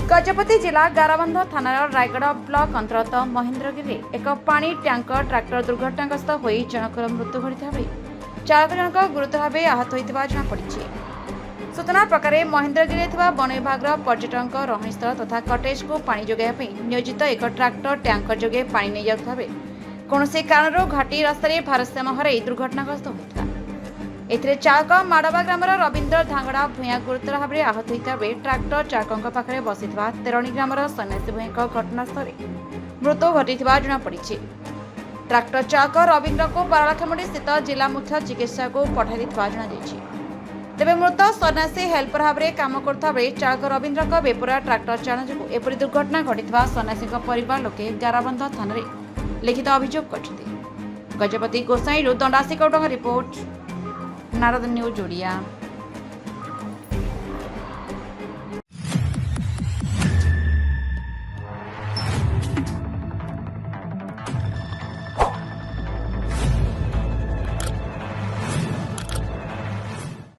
गजपति जिला गाराबंध थानार रायगढ़ ब्लॉक अंतर्गत महेन्द्रगिरी एक पानी टैंकर ट्रैक्टर दुर्घटनाग्रस्त हो जनकर मृत्यु घटिता बेले चालक जनक गुरुतर भाव आहत होता जमापड़ी। सूचना प्रकार महेन्द्रगिरी वन विभाग पर्यटक रहीस्थल तथा कटेज को पानी जोगाई नियोजित एक ट्रैक्टर टैंकर जोगे पानी नहीं जाता बेले कौन कारण घाटी रास्तार भारसाम्य हर दुर्घटनाग्रस्त होता। एथिरे चालक माड़वा ग्रामर रवींद्र धांगड़ा भूया गुरुतर भाव आहत होता बेले ट्रैक्टर चालकों पाखे बसी तेरणी ग्रामर सन्यासी भूया घटनास्थल मृत्यु घटी जमापड़ी। ट्रैक्टर चालक रवींद्र को पारलाखेमुंडी स्थित जिला मुख्य चिकित्सा को पठाई जनाଯାଇଛି। तेबे मृत सन्यासी हेल्पर भाव में काम करता बेले चालक रवींद्र बेपरा ट्रैक्टर चालन जो एपरी दुर्घटना घटी सन्यासी परिवार लोके गाराबंध थाना लिखित अभियोग कर। गजपति गोसाई दंडासी कौटों रिपोर्ट नारद न्यूज ओडिया।